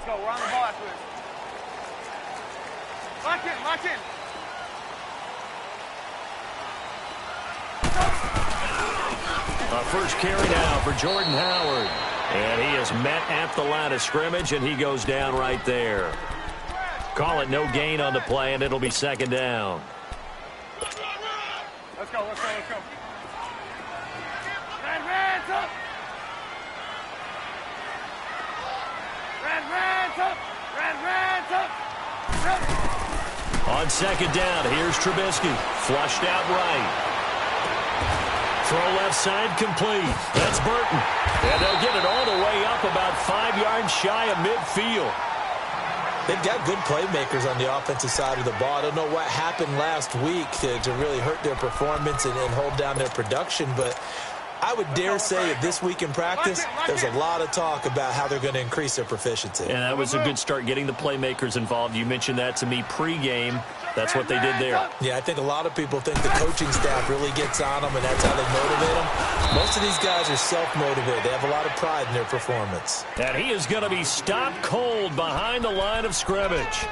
Let's go. We're on the ball after this. Lock in, lock in. Our first carry now for Jordan Howard. And he is met at the line of scrimmage, and he goes down right there. Call it no gain on the play, and it'll be second down. Let's go, let's go, let's go. Red up. Red up. Red up. On second down, here's Trubisky. Flushed out right. Throw left side complete. That's Burton. And they'll get it all the way up about 5 yards shy of midfield. They've got good playmakers on the offensive side of the ball. I don't know what happened last week to really hurt their performance and hold down their production, but I would dare say that this week in practice, there's a lot of talk about how they're going to increase their proficiency. And that was a good start getting the playmakers involved. You mentioned that to me pregame. That's what they did there. Yeah, I think a lot of people think the coaching staff really gets on them, and that's how they motivate them. Most of these guys are self-motivated. They have a lot of pride in their performance. And he is going to be stopped cold behind the line of scrimmage.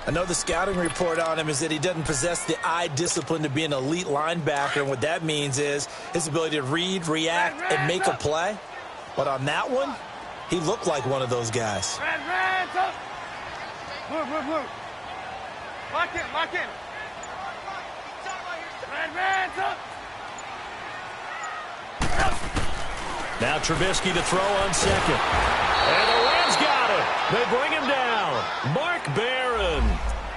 I know the scouting report on him is that he doesn't possess the eye discipline to be an elite linebacker, and what that means is his ability to read, react, and make a play. But on that one, he looked like one of those guys. Move, move, move. Lock in, lock in. Red up. Now Trubisky to throw on second. And the Rams got it. They bring him down. Mark Barron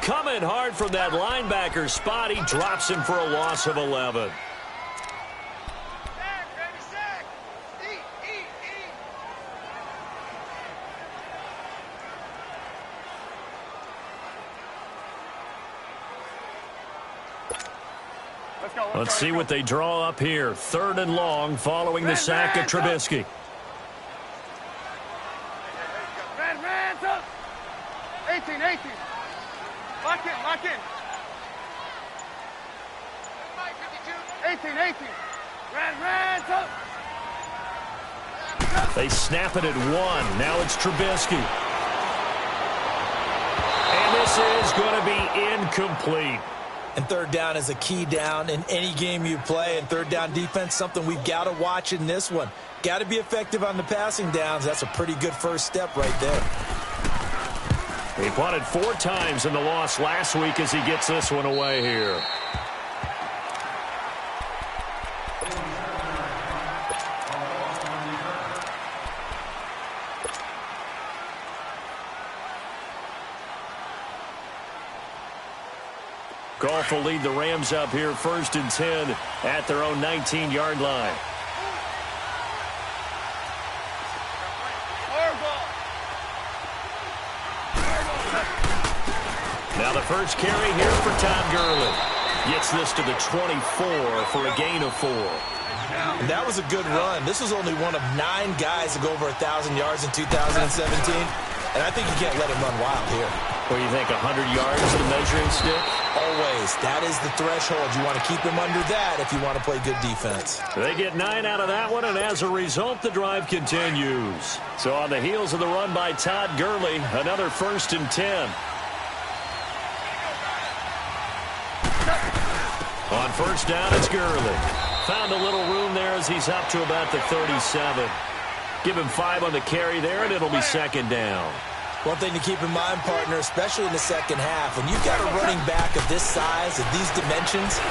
coming hard from that linebacker spot. He drops him for a loss of 11. Let's see what they draw up here. 3rd and long following the sack of Trubisky. Red up. 18. Lock in, lock in. 18. Red up. They snap it at 1. Now it's Trubisky. And this is going to be incomplete. And 3rd down is a key down in any game you play. And 3rd down defense, something we've got to watch in this one. Got to be effective on the passing downs. That's a pretty good first step right there. He punted 4 times in the loss last week as he gets this one away here. Goff will lead the Rams up here 1st and 10 at their own 19-yard line. Now the first carry here for Todd Gurley. Gets this to the 24 for a gain of 4. And that was a good run. This was only one of 9 guys to go over 1,000 yards in 2017. And I think you can't let him run wild here. What do you think, 100 yards the measuring stick? Always. That is the threshold. You want to keep him under that if you want to play good defense. They get 9 out of that one, and as a result, the drive continues. So on the heels of the run by Todd Gurley, another 1st and 10. On 1st down, it's Gurley. Found a little room there as he's up to about the 37. Give him 5 on the carry there, and it'll be 2nd down. One thing to keep in mind, partner, especially in the second half, when you've got a running back of this size, of these dimensions,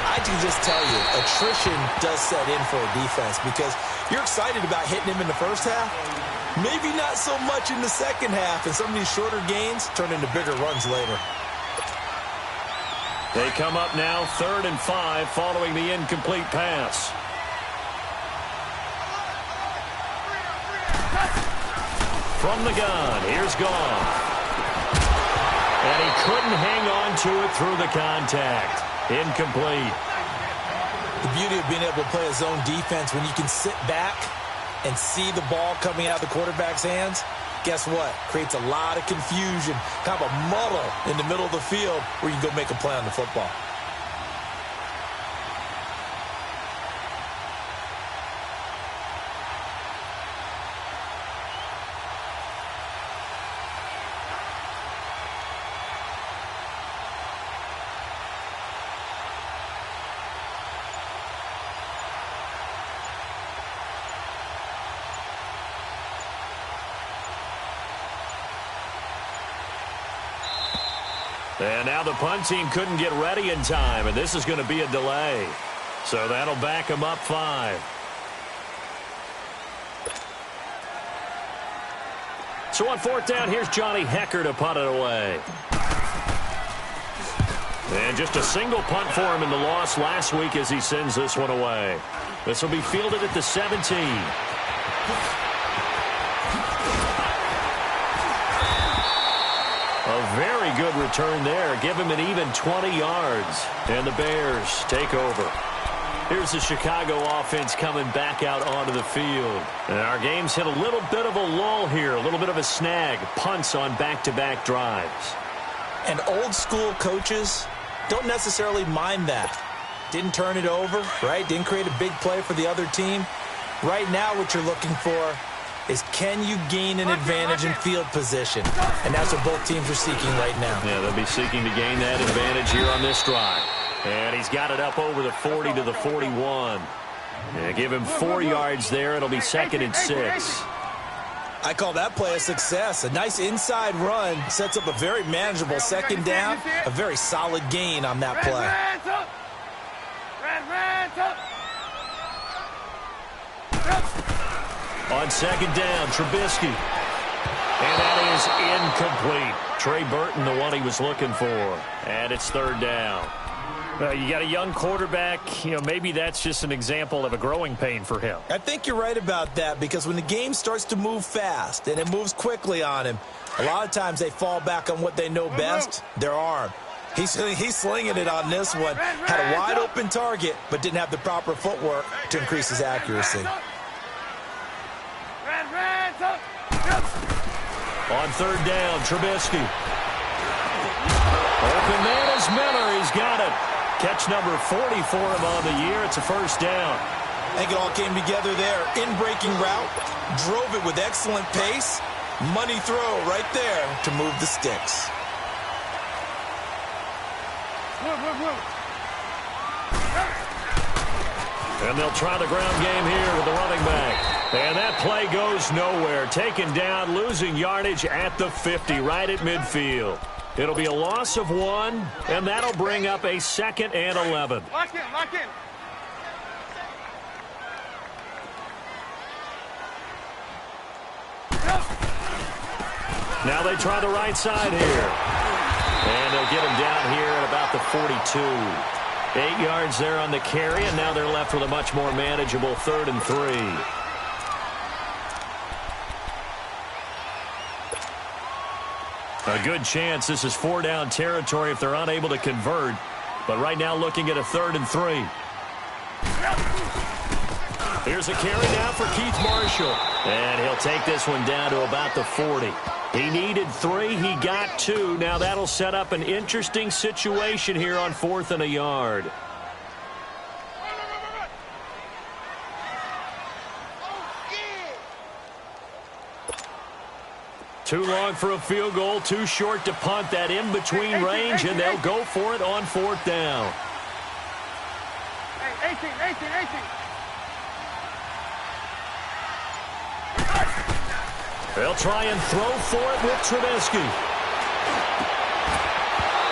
I can just tell you, attrition does set in for a defense because you're excited about hitting him in the first half, maybe not so much in the second half, and some of these shorter gains turn into bigger runs later. They come up now 3rd and 5 following the incomplete pass. From the gun, here's Goff. And he couldn't hang on to it through the contact. Incomplete. The beauty of being able to play a zone defense when you can sit back and see the ball coming out of the quarterback's hands, guess what? Creates a lot of confusion, kind of a muddle in the middle of the field where you can go make a play on the football. And now the punt team couldn't get ready in time, and this is going to be a delay. So that'll back them up 5. So on 4th down, here's Johnny Hecker to punt it away. And just a single punt for him in the loss last week as he sends this one away. This will be fielded at the 17. A very good return there. Give him an even 20 yards. And the Bears take over. Here's the Chicago offense coming back out onto the field. And our game's hit a little bit of a lull here, a little bit of a snag. Punts on back-to-back drives. And old-school coaches don't necessarily mind that. Didn't turn it over, right? Didn't create a big play for the other team. Right now what you're looking for is, can you gain an advantage in field position? And that's what both teams are seeking right now. Yeah, they'll be seeking to gain that advantage here on this drive. And he's got it up over the 40 to the 41. Yeah, give him 4 yards there. It'll be 2nd and 6. I call that play a success. A nice inside run sets up a very manageable 2nd down. A very solid gain on that play. On 2nd down, Trubisky. And that is incomplete. Trey Burton, the one he was looking for. And it's 3rd down. You got a young quarterback. You know, maybe that's just an example of a growing pain for him. I think you're right about that, because when the game starts to move fast and it moves quickly on him, a lot of times they fall back on what they know best, their arm. He's slinging it on this one. Had a wide open target, but didn't have the proper footwork to increase his accuracy. On 3rd down, Trubisky. Open man is Miller. He's got it. Catch number 40 for him on the year. It's a 1st down. I think it all came together there. In-breaking route. Drove it with excellent pace. Money throw right there to move the sticks. And they'll try the ground game here with the running back. And that play goes nowhere. Taken down, losing yardage at the 50, right at midfield. It'll be a loss of 1, and that'll bring up a 2nd and 11. Lock in, lock in. Now they try the right side here. And they'll get him down here at about the 42. 8 yards there on the carry, and now they're left with a much more manageable 3rd and 3. A good chance this is 4-down territory if they're unable to convert. But right now looking at a 3rd and 3. Here's a carry now for Keith Marshall. And he'll take this one down to about the 40. He needed 3. He got 2. Now that'll set up an interesting situation here on 4th and a yard. Too long for a field goal, too short to punt. That in-between range, and they'll go for it on 4th down. 18. They'll try and throw for it with Trubisky.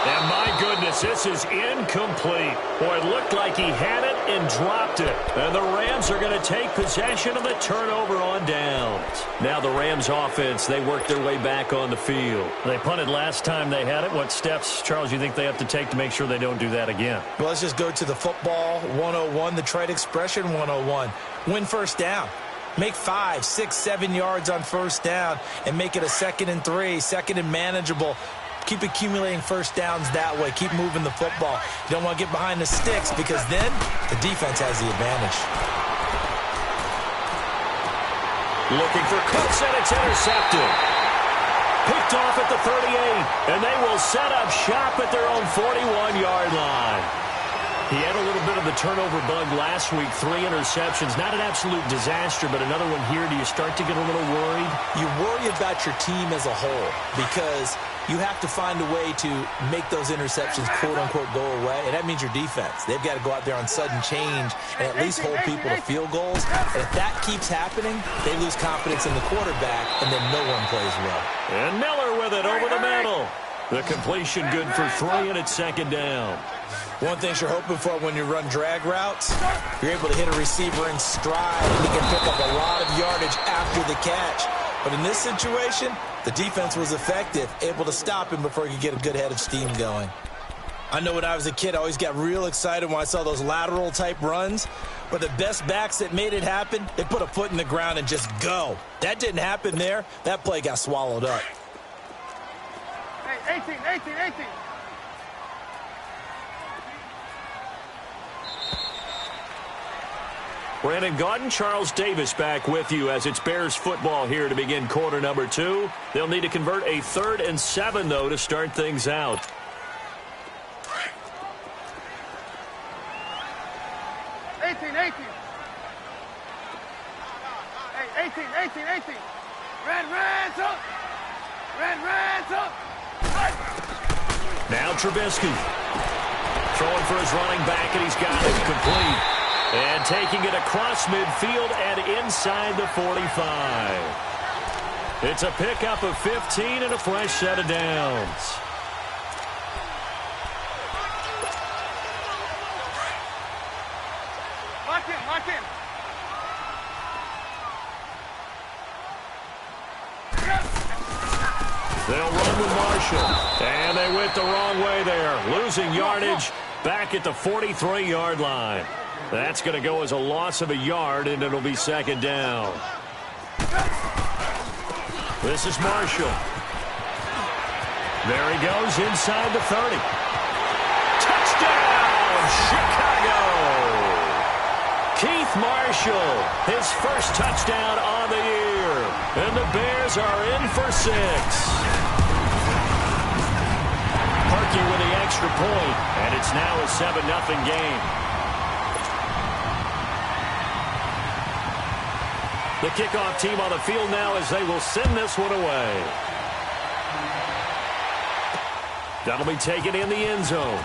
And my goodness, this is incomplete. Boy, it looked like he had it and dropped it. And the Rams are going to take possession of the turnover on downs. Now the Rams offense, they work their way back on the field. They punted last time they had it. What steps, Charles, you think they have to take to make sure they don't do that again? Well, let's just go to the football 101, the trade expression 101. Win 1st down. Make 5, 6, 7 yards on 1st down and make it a 2nd and 3, 2nd and manageable. Keep accumulating 1st downs that way. Keep moving the football. You don't want to get behind the sticks, because then the defense has the advantage. Looking for Cooks, and it's intercepted. Picked off at the 38, and they will set up shop at their own 41-yard line. He had a little bit of the turnover bug last week, 3 interceptions. Not an absolute disaster, but another one here. Do you start to get a little worried? You worry about your team as a whole, because you have to find a way to make those interceptions, quote-unquote, go away, and that means your defense. They've got to go out there on sudden change and at least hold people to field goals. And if that keeps happening, they lose confidence in the quarterback, and then no one plays well. And Miller with it over the middle. The completion good for 3, and it's second down. One thing you're hoping for when you run drag routes, you're able to hit a receiver in stride, and he can pick up a lot of yardage after the catch. But in this situation, the defense was effective, able to stop him before he could get a good head of steam going. I know when I was a kid, I always got real excited when I saw those lateral-type runs. But the best backs that made it happen, they put a foot in the ground and just go. That didn't happen there. That play got swallowed up. Hey, 18. Brandon Gaudin, Charles Davis back with you as it's Bears football here to begin quarter number 2. They'll need to convert a 3rd and 7, though, to start things out. Hey, 18. Red, up. Red, up. Now Trubisky throwing for his running back, and he's got it complete. And taking it across midfield and inside the 45. It's a pickup of 15 and a fresh set of downs. Lock in. They'll run with Marshall. And they went the wrong way there. Losing yardage back at the 43-yard line. That's going to go as a loss of a yard, and it'll be second down. This is Marshall. There he goes inside the 30. Touchdown, Chicago! Keith Marshall, his first touchdown on the year. And the Bears are in for 6. Parkey with the extra point, and it's now a 7-0 game. The kickoff team on the field now as they will send this one away. That'll be taken in the end zone.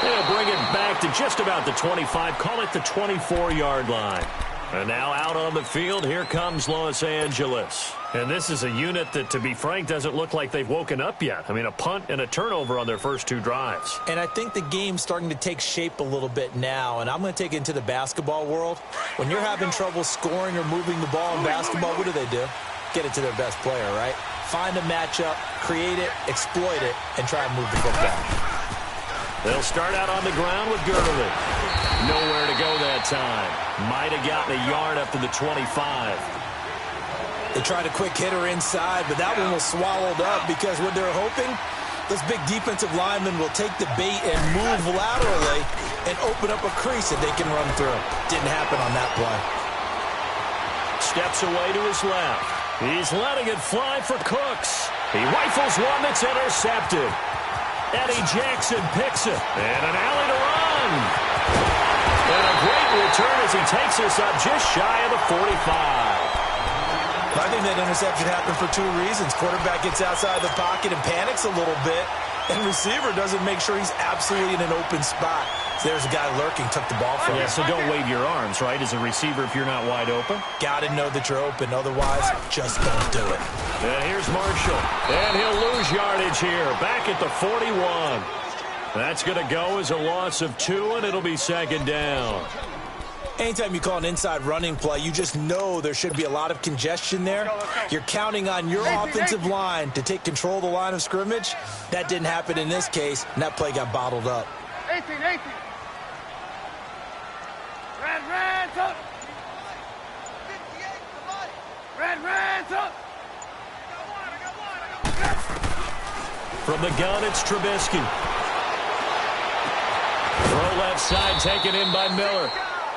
They'll bring it back to just about the 25, call it the 24-yard line. And now out on the field, here comes Los Angeles. And this is a unit that, to be frank, doesn't look like they've woken up yet. I mean, a punt and a turnover on their first 2 drives. And I think the game's starting to take shape a little bit now, and I'm going to take it into the basketball world. When you're having trouble scoring or moving the ball in basketball, what do? Get it to their best player, right? Find a matchup, create it, exploit it, and try and move the football. They'll start out on the ground with Gurley. Nowhere to go that time. Might have gotten a yard up to the 25. They tried a quick hitter inside, but that one was swallowed up because what they're hoping, those big defensive linemen will take the bait and move laterally and open up a crease that they can run through. Didn't happen on that play. Steps away to his left. He's letting it fly for Cooks. He rifles one that's intercepted. Eddie Jackson picks it. And an alley to run. And a great return as he takes us up just shy of the 45. I think that interception happened for 2 reasons. Quarterback gets outside the pocket and panics a little bit, and receiver doesn't make sure he's absolutely in an open spot. So there's a guy lurking, took the ball from him. Yeah, so don't wave your arms, right, as a receiver if you're not wide open. Got to know that you're open. Otherwise, just don't do it. And here's Marshall. And he'll lose yardage here, back at the 41. That's going to go as a loss of 2, and it'll be second down. Anytime you call an inside running play, you just know there should be a lot of congestion there. You're counting on your offensive line to take control of the line of scrimmage. That didn't happen in this case, and that play got bottled up. 18. Red, up. Red, up. From the gun, it's Trubisky. Throw left side, taken in by Miller.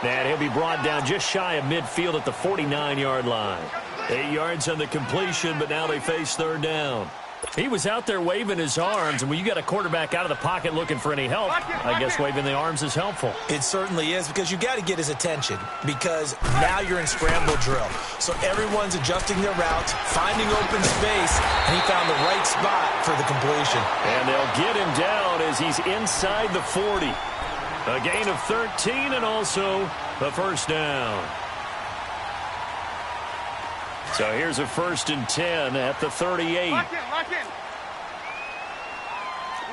And he'll be brought down just shy of midfield at the 49-yard line. 8 yards on the completion, but now they face third down. He was out there waving his arms, and when you got a quarterback out of the pocket looking for any help, I guess waving the arms is helpful. It certainly is, because you got to get his attention, because now you're in scramble drill. So everyone's adjusting their routes, finding open space, and he found the right spot for the completion. And they'll get him down as he's inside the 40. A gain of 13 and also the first down. So here's a 1st and 10 at the 38. Lock in, lock in.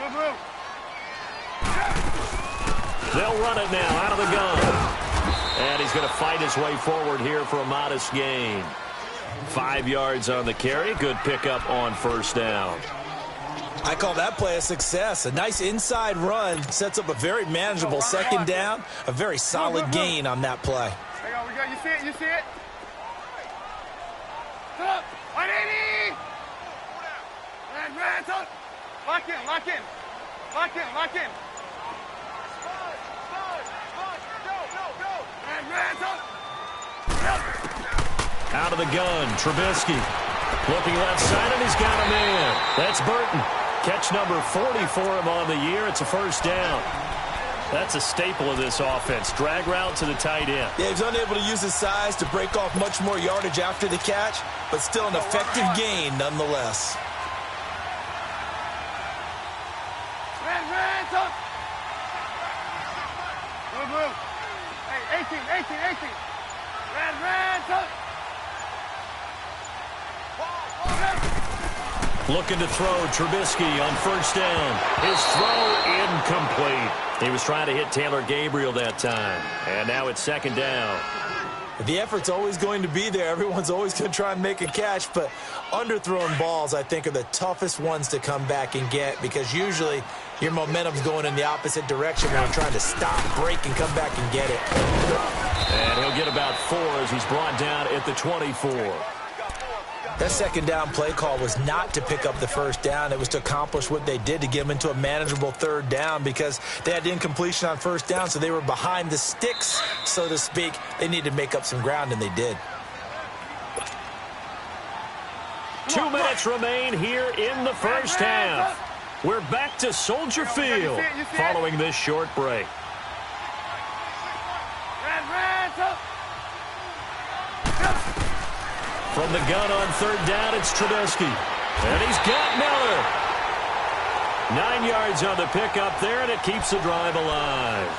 Move, move. They'll run it now out of the gun. And he's going to fight his way forward here for a modest gain. 5 yards on the carry. Good pickup on 1st down. I call that play a success. A nice inside run sets up a very manageable 2nd down. A very solid gain on that play. Hang on, we go. You see it? You see it? Up. 180. Red, up. Lock in, lock in. Lock in, lock in. Red, up. Out of the gun, Trubisky. Looking left side, and he's got a man. That's Burton. Catch number 40 for him on the year. It's a 1st down. That's a staple of this offense. Drag route to the tight end. Yeah, he's unable to use his size to break off much more yardage after the catch, but still an effective gain nonetheless. Red, up. Move, move. Hey, 18. Red, up. Looking to throw Trubisky on 1st down. His throw incomplete. He was trying to hit Taylor Gabriel that time. And now it's 2nd down. The effort's always going to be there. Everyone's always going to try and make a catch, but underthrown balls, I think, are the toughest ones to come back and get because usually your momentum's going in the opposite direction when you're trying to stop, break, and come back and get it. And he'll get about 4 as he's brought down at the 24. That 2nd down play call was not to pick up the 1st down. It was to accomplish what they did to get them into a manageable 3rd down because they had incompletion on 1st down, so they were behind the sticks, so to speak. They needed to make up some ground, and they did. 2 minutes remain here in the 1st half. We're back to Soldier Field following this short break. Red, up. From the gun on 3rd down, it's Trubisky. And he's got Miller. 9 yards on the pickup there, and it keeps the drive alive.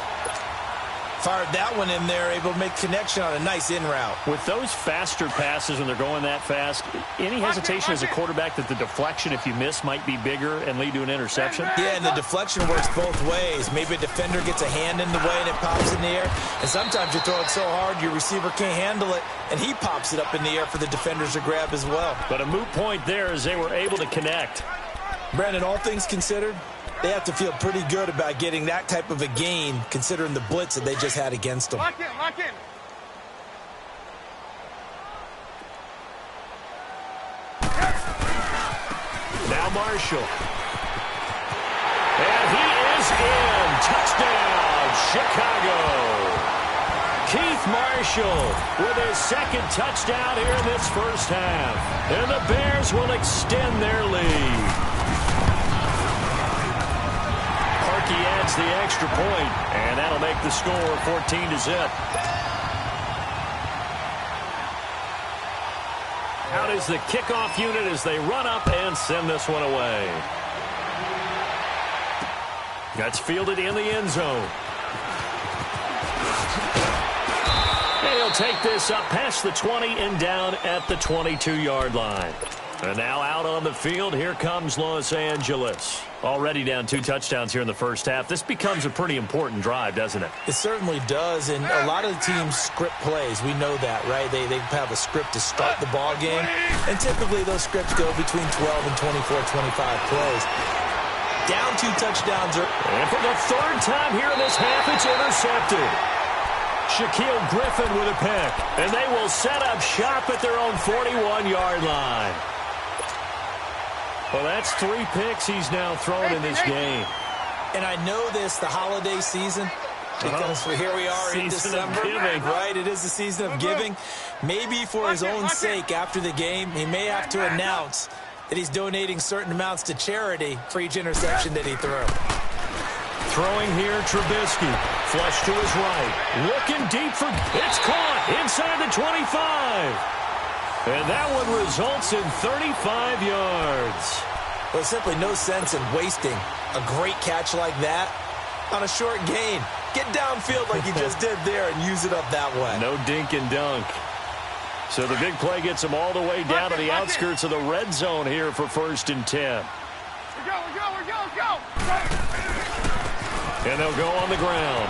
Fired that one in there, able to make connection on a nice in route. With those faster passes when they're going that fast, any hesitation as a quarterback that the deflection, if you miss, might be bigger and lead to an interception? Yeah, and the deflection works both ways. Maybe a defender gets a hand in the way and it pops in the air. And sometimes you throw it so hard your receiver can't handle it, and he pops it up in the air for the defenders to grab as well. But a moot point there as they were able to connect. Brandon, all things considered, they have to feel pretty good about getting that type of a gain considering the blitz that they just had against them. Lock in, lock in. Now Marshall. And he is in. Touchdown, Chicago. Keith Marshall with his 2nd touchdown here in this 1st half. And the Bears will extend their lead. He adds the extra point, and that'll make the score 14-0. Out is the kickoff unit as they run up and send this one away. That's fielded in the end zone. And he'll take this up past the 20 and down at the 22-yard line. And now out on the field, here comes Los Angeles. Already down 2 touchdowns here in the 1st half. This becomes a pretty important drive, doesn't it? It certainly does, and a lot of the teams script plays. We know that, right? They have a script to start the ball game, and typically those scripts go between 12 and 24, 25 plays. Down 2 touchdowns. And for the 3rd time here in this half, it's intercepted. Shaquille Griffin with a pick, and they will set up shop at their own 41-yard line. Well, that's 3 picks he's now thrown in this game. And I know this, the holiday season, because here we are in December, right? It is the season of giving. Maybe for his own sake, after the game, he may have to announce that he's donating certain amounts to charity for each interception that he threw. Throwing here, Trubisky. Flush to his right. Looking deep for... It's caught inside the 25. And that one results in 35 yards. Well, simply no sense in wasting a great catch like that on a short gain. Get downfield like you just did there and use it up that way. No dink and dunk. So the big play gets them all the way down to the outskirts of the red zone here for 1st and 10. We go. And they'll go on the ground.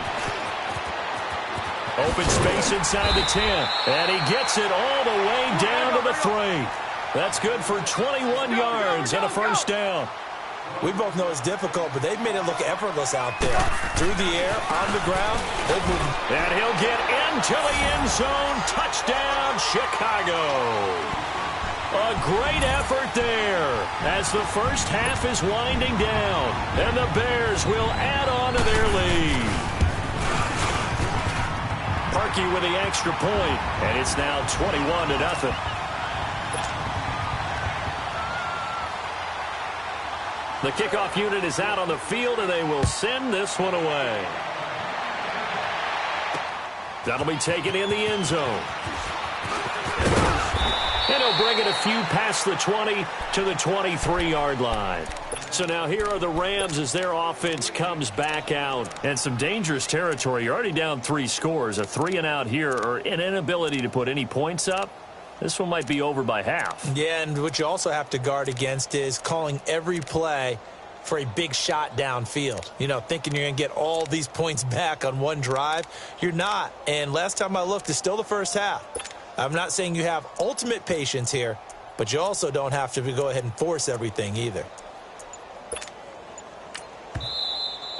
Open space inside the 10. And he gets it all the way down to the 3. That's good for 21 yards and a 1st down. We both know it's difficult, but they've made it look effortless out there. Through the air, on the ground, they've moved. And he'll get into the end zone. Touchdown, Chicago. A great effort there as the first half is winding down. And the Bears will add on to their lead. Parkey with the extra point, and it's now 21-0. The kickoff unit is out on the field, and they will send this one away. That'll be taken in the end zone. And he'll bring it a few past the 20 to the 23-yard line. So now here are the Rams as their offense comes back out. And some dangerous territory. You're already down 3 scores. A 3-and-out here or an inability to put any points up. This one might be over by half. Yeah, and what you also have to guard against is calling every play for a big shot downfield. You know, thinking you're going to get all these points back on one drive. You're not. And last time I looked, it's still the first half. I'm not saying you have ultimate patience here, but you also don't have to go ahead and force everything either.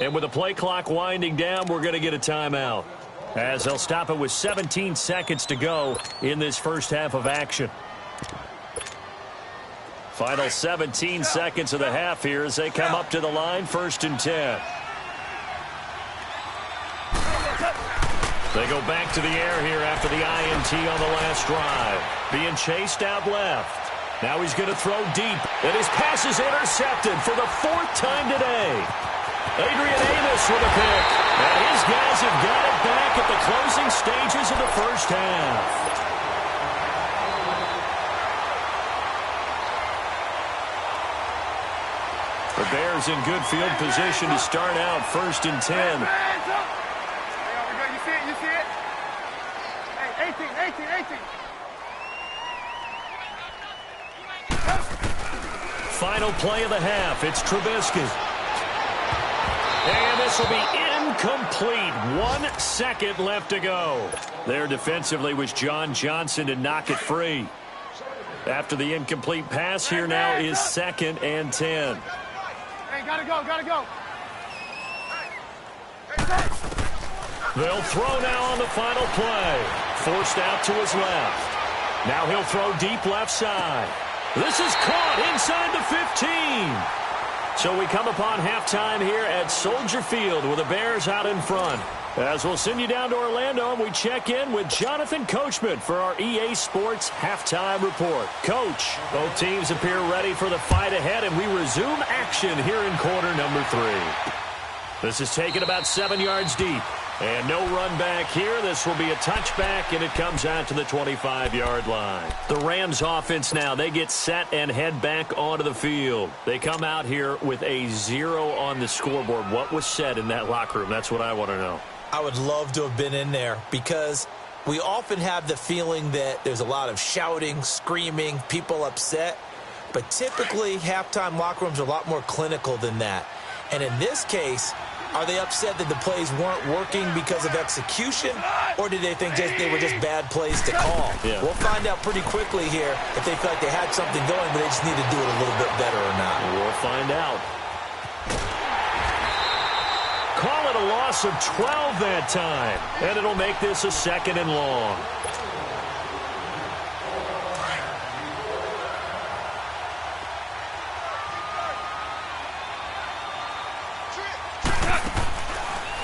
And with the play clock winding down, we're going to get a timeout, as they'll stop it with 17 seconds to go in this first half of action. Final 17 seconds of the half here as they come up to the line, 1st and 10. They go back to the air here after the INT on the last drive. Being chased out left. Now he's going to throw deep, and his pass is intercepted for the 4th time today. Adrian Amos with a pick. And his guys have got it back at the closing stages of the first half. The Bears in good field position to start out 1st and 10. You see it? Hey, 18. Final play of the half. It's Trubisky. And this will be incomplete. 1 second left to go. There defensively was John Johnson to knock it free. After the incomplete pass, here now is 2nd and 10. Hey, gotta go. They'll throw now on the final play. Forced out to his left. Now he'll throw deep left side. This is caught inside the 15. So we come upon halftime here at Soldier Field with the Bears out in front. As we'll send you down to Orlando, and we check in with Jonathan Coachman for our EA Sports Halftime Report. Coach, both teams appear ready for the fight ahead, and we resume action here in quarter number 3. This is taken about 7 yards deep. And no run back here. This will be a touchback, and it comes out to the 25-yard line. The Rams offense now, they get set and head back onto the field. They come out here with a 0 on the scoreboard. What was said in that locker room? That's what I want to know. I would love to have been in there because we often have the feeling that there's a lot of shouting, screaming, people upset. But typically, halftime locker rooms are a lot more clinical than that. And in this case, are they upset that the plays weren't working because of execution, or did they think they were just bad plays to call? Yeah. We'll find out pretty quickly here if they feel like they had something going, but they just need to do it a little bit better or not. We'll find out. Call it a loss of 12 that time, and it'll make this a 2nd and long.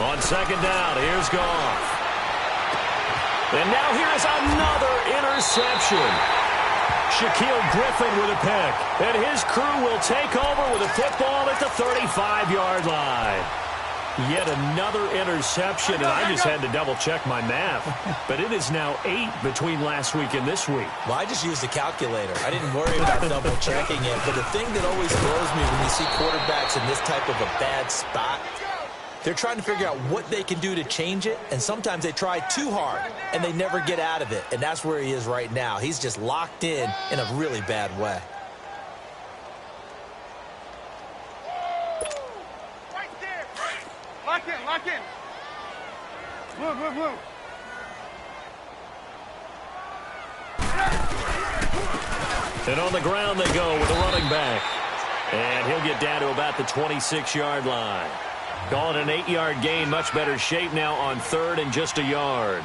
On 2nd down, here's Goff. And now here's another interception. Shaquille Griffin with a pick. And his crew will take over with a football at the 35-yard line. Yet another interception, and I just had to double-check my math. But it is now 8 between last week and this week. Well, I just used a calculator. I didn't worry about double-checking it. But the thing that always throws me when you see quarterbacks in this type of a bad spot They're trying to figure out what they can do to change it, and sometimes they try too hard, and they never get out of it, and that's where he is right now. He's just locked in a really bad way. Right there. Lock in, lock in. Move, move, move. And on the ground they go with a running back. And he'll get down to about the 26-yard line. Calling an 8-yard gain, much better shape now on 3rd and just a yard.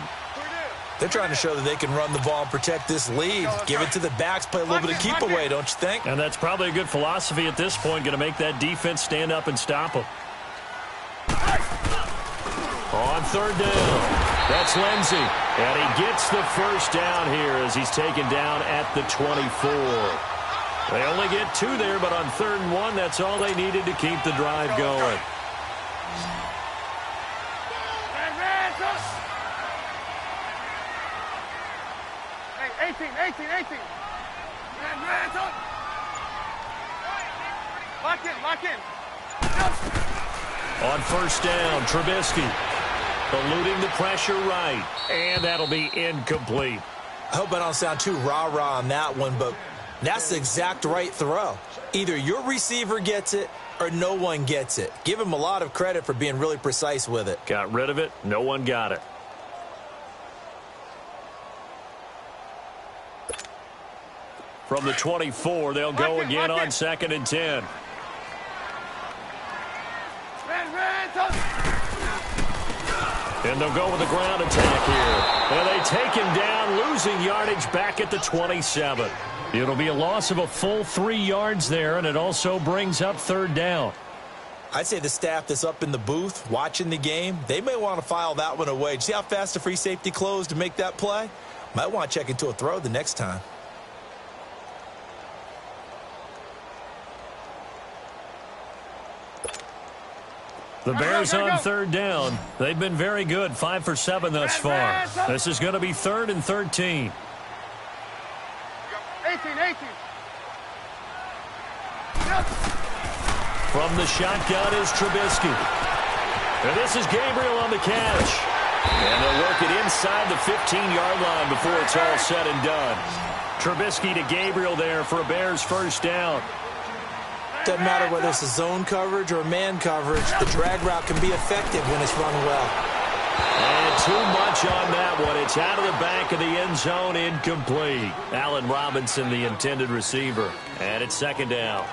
They're trying to show that they can run the ball and protect this lead. Give it to the backs, play a little bit of keep away, don't you think? And that's probably a good philosophy at this point, going to make that defense stand up and stop them. On 3rd down, that's Lindsey. And he gets the first down here as he's taken down at the 24. They only get 2 there, but on 3rd and 1, that's all they needed to keep the drive going. Hey, 18. Lock in. On 1st down, Trubisky eluding the pressure right, and that'll be incomplete. I hope I don't sound too rah-rah on that one, but that's the exact right throw. Either your receiver gets it or no one gets it. Give him a lot of credit for being really precise with it. Got rid of it. No one got it. From the 24, they'll go again on 2nd and 10. And they'll go with the ground attack here. And they take him down, losing yardage back at the 27. It'll be a loss of a full 3 yards there, and it also brings up 3rd down. I'd say the staff that's up in the booth watching the game, they may want to file that one away. See how fast the free safety closed to make that play? Might want to check into a throw the next time. The Bears on 3rd down. They've been very good, 5 for 7 thus far. This is going to be 3rd and 13. 18. From the shotgun is Trubisky. And this is Gabriel on the catch. And they'll work it inside the 15-yard line before it's all said and done. Trubisky to Gabriel there for a Bears 1st down. Doesn't matter whether it's a zone coverage or man coverage, the drag route can be effective when it's run well. And too much on that one. It's out of the back of the end zone, incomplete. Allen Robinson, the intended receiver. And it's 2nd down.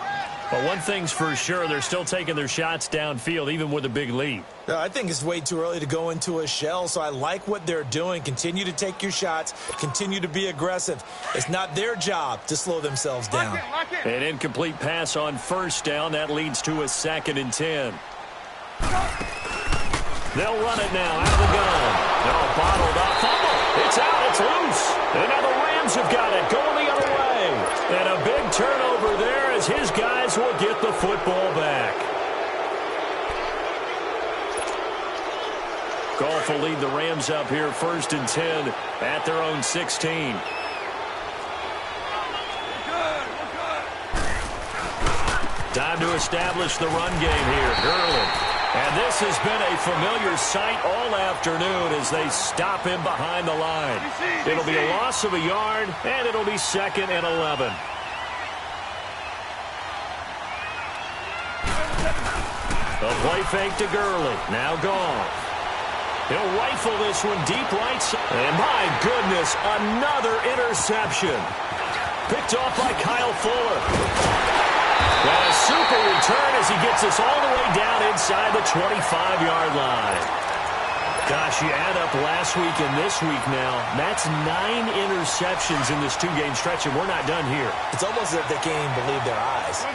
But one thing's for sure, they're still taking their shots downfield, even with a big lead. I think it's way too early to go into a shell, so I like what they're doing. Continue to take your shots. Continue to be aggressive. It's not their job to slow themselves down. An incomplete pass on 1st down. That leads to a 2nd and 10. They'll run it now out of the gun. No, bottled up. Fumble. It's out. It's loose. And now the Rams have got it. Going the other way. And a big turnover there as his guys will get the football back. Goff will lead the Rams up here 1st and 10 at their own 16. Time to establish the run game here. Gurley. And this has been a familiar sight all afternoon as they stop him behind the line. It'll be a loss of a yard, and it'll be 2nd and 11. A play fake to Gurley. Now Goff. He'll rifle this one deep right side. And my goodness, another interception. Picked off by Kyle Fuller. And a super return as he gets us all the way down inside the 25-yard line. Gosh, you add up last week and this week now, that's 9 interceptions in this 2-game stretch, and we're not done here. It's almost as if they can't even believe their eyes.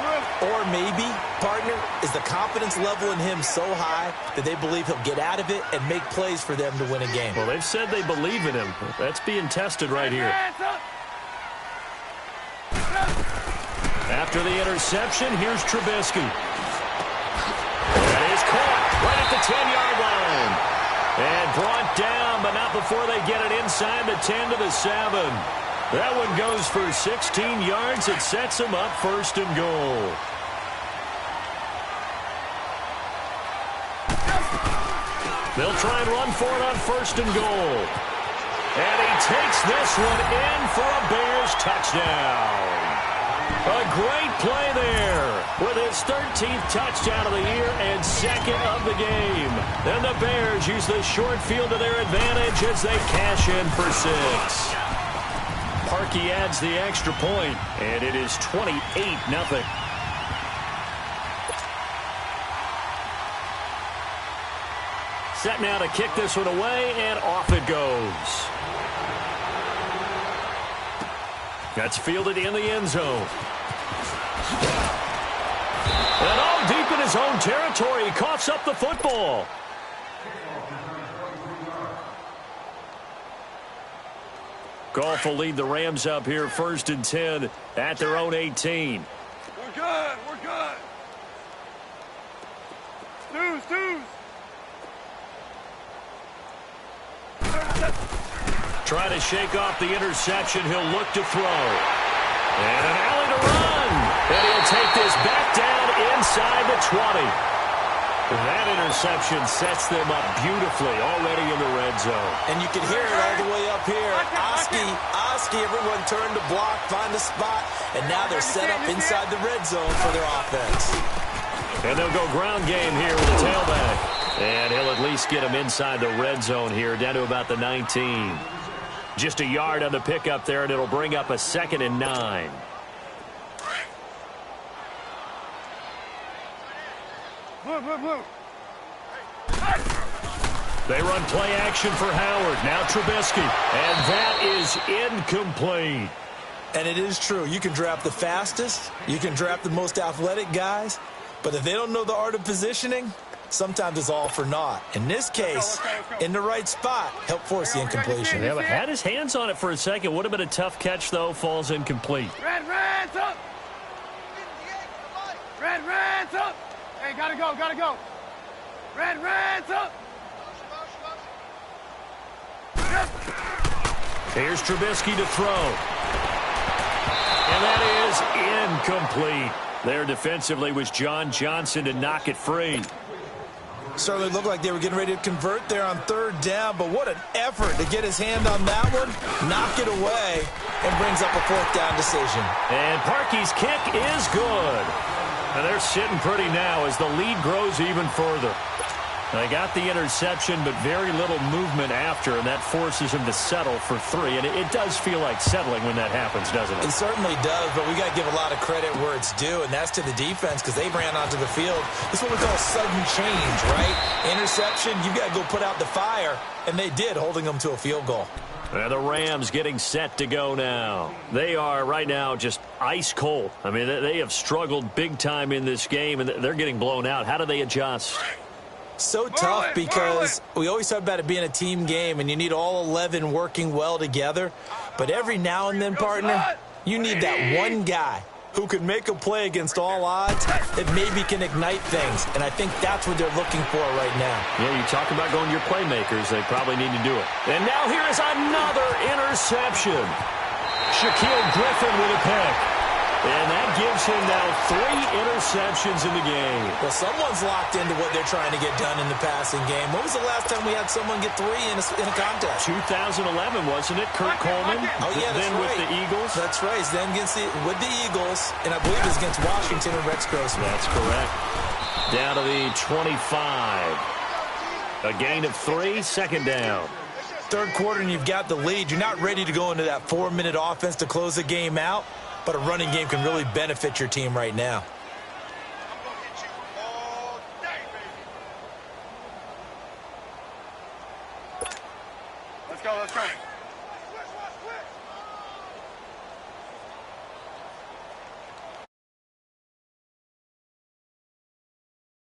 Or maybe, partner, is the confidence level in him so high that they believe he'll get out of it and make plays for them to win a game. Well, they've said they believe in him. That's being tested right here. After the interception, here's Trubisky. That is caught right at the 10-yard line. And brought down, but not before they get it inside the 10 to the 7. That one goes for 16 yards. It sets them up 1st and goal. They'll try and run for it on 1st and goal. And he takes this one in for a Bears touchdown. A great play there with his 13th touchdown of the year and 2nd of the game. And the Bears use the short field to their advantage as they cash in for 6. Parkey adds the extra point, and it is 28-0. Set now to kick this one away, and off it goes. That's fielded in the end zone. And all deep in his own territory, he coughs up the football. Goff will lead the Rams up here 1st and 10 at their own 18. We're good. We're good. Snooze. Trying to shake off the interception. He'll look to throw. And an alley to run. And he'll take this back down inside the 20. That interception sets them up beautifully already in the red zone. And you can hear it all the way up here. Oski, everyone turned to block, find a spot, and now they're set up inside the red zone for their offense. And they'll go ground game here with the tailback. And he'll at least get him inside the red zone here, down to about the 19. Just a yard on the pickup there, and it'll bring up a 2nd and 9. Blue. They run play action for Howard. Now Trubisky. And that is incomplete. And it is true. You can draft the fastest. You can draft the most athletic guys. But if they don't know the art of positioning, sometimes it's all for naught. In this case, in the right spot, help force the incompletion. Yeah, but had his hands on it for a second. Would have been a tough catch, though. Falls incomplete. Red's up. Red's up. Hey, gotta go. Red's up. Here's Trubisky to throw. And that is incomplete. There defensively was John Johnson to knock it free. Certainly looked like they were getting ready to convert there on 3rd down, but what an effort to get his hand on that one, knock it away, and brings up a 4th down decision. And Parkey's kick is good. And they're sitting pretty now as the lead grows even further. They got the interception, but very little movement after, and that forces him to settle for 3. And it does feel like settling when that happens, doesn't it? It certainly does, but we got to give a lot of credit where it's due, and that's to the defense because they ran onto the field. This is what we call sudden change, right? Interception, you got to go put out the fire, and they did, holding them to a field goal. And the Rams getting set to go now. They are right now just ice cold. I mean, they have struggled big time in this game, and they're getting blown out. How do they adjust? So tough because we always talk about it being a team game, and you need all 11 working well together. But every now and then, partner, you need that one guy who can make a play against all odds that maybe can ignite things. And I think that's what they're looking for right now. Yeah, you talk about going to your playmakers. They probably need to do it. And now here is another interception. Shaquille Griffin with a pick. And that gives him now 3 interceptions in the game. Well, someone's locked into what they're trying to get done in the passing game. When was the last time we had someone get 3 in a contest? 2011, wasn't it? Kurt Coleman? Oh, yeah, that's then right. with the Eagles? That's right. Then with the Eagles, and I believe it was against Washington and Rex Grossman. That's correct. Down to the 25. A gain of 3, 2nd down. 3rd quarter, and you've got the lead. You're not ready to go into that 4-minute offense to close the game out. But a running game can really benefit your team right now. Let's go.